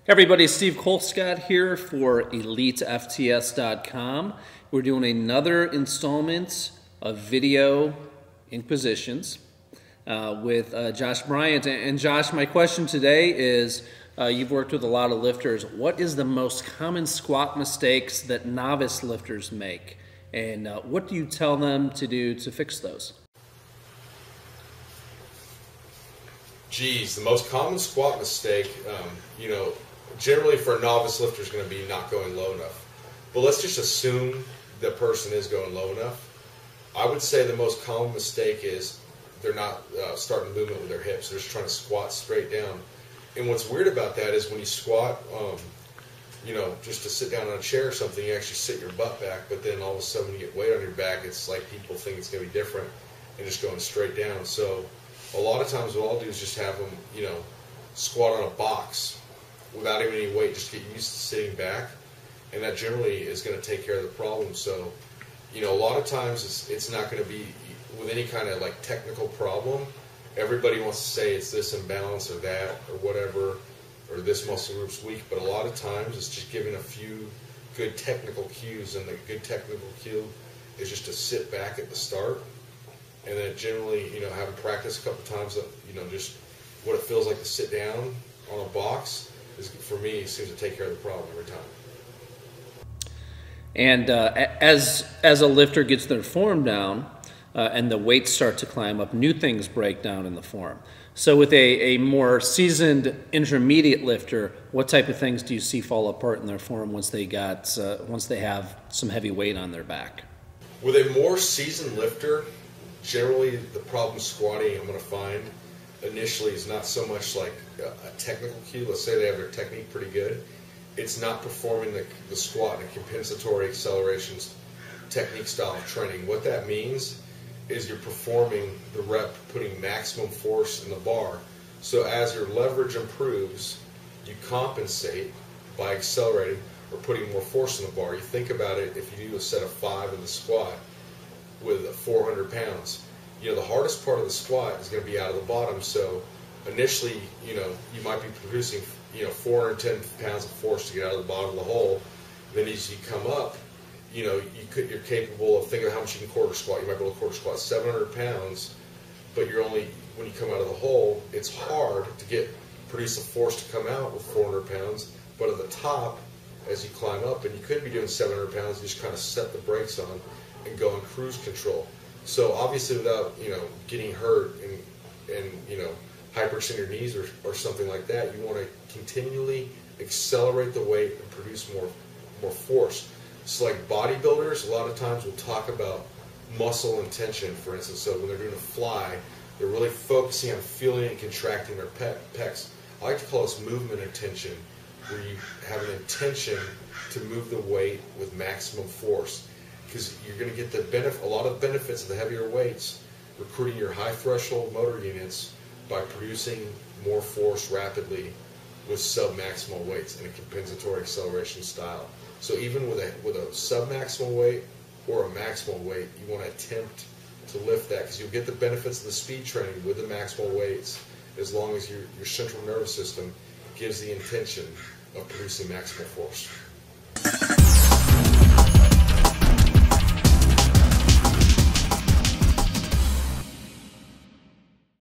Everybody, Steve Colescott here for elitefts.com. We're doing another installment of video Inquisitions with Josh Bryant. And Josh, my question today is, you've worked with a lot of lifters. What is the most common squat mistakes that novice lifters make? And what do you tell them to do to fix those? Geez, the most common squat mistake, generally for a novice lifter is going to be not going low enough. But let's just assume the person is going low enough. I would say the most common mistake is they're not starting movement with their hips. They're just trying to squat straight down. And what's weird about that is when you squat, just to sit down on a chair or something, you actually sit your butt back, but then all of a sudden when you get weight on your back, it's like people think it's going to be different and just going straight down. So a lot of times what I'll do is just have them, squat on a box without even any weight, just get used to sitting back, and that generally is going to take care of the problem. So, a lot of times it's not going to be with any kind of like technical problem. Everybody wants to say it's this imbalance or that or whatever, or this muscle group's weak, but a lot of times it's just giving a few good technical cues, and the good technical cue is just to sit back at the start, and then generally, having practiced a couple times, just what it feels like to sit down on a box is, for me, seems to take care of the problem every time. And as a lifter gets their form down and the weights start to climb up, new things break down in the form. So with a more seasoned intermediate lifter, what type of things do you see fall apart in their form once they have some heavy weight on their back? With a more seasoned lifter, generally the problem squatting I'm going to find initially is not so much like a technical cue. Let's say they have their technique pretty good. It's not performing the squat in a compensatory accelerations technique style of training. What that means is you're performing the rep, putting maximum force in the bar. So as your leverage improves, you compensate by accelerating or putting more force in the bar. You think about it, if you do a set of 5 in the squat with 400 pounds, the hardest part of the squat is going to be out of the bottom. So initially, you might be producing, 410 pounds of force to get out of the bottom of the hole. Then as you come up, you're capable of thinking of how much you can quarter squat. You might be able to quarter squat 700 pounds, but when you come out of the hole, it's hard to produce the force to come out with 400 pounds. But at the top, as you climb up, and you could be doing 700 pounds, you just kind of set the brakes on and go in cruise control. So obviously without, getting hurt and hyperextend your knees or something like that, you want to continually accelerate the weight and produce more force. So like bodybuilders, a lot of times will talk about muscle and tension, for instance. So when they're doing a fly, they're really focusing on feeling and contracting their pecs. I like to call this movement intention, where you have an intention to move the weight with maximum force. Because you're going to get a lot of benefits of the heavier weights, recruiting your high threshold motor units by producing more force rapidly with sub-maximal weights in a compensatory acceleration style. So even with a sub-maximal weight or a maximal weight, you want to attempt to lift that, because you'll get the benefits of the speed training with the maximal weights as long as your central nervous system gives the intention of producing maximal force.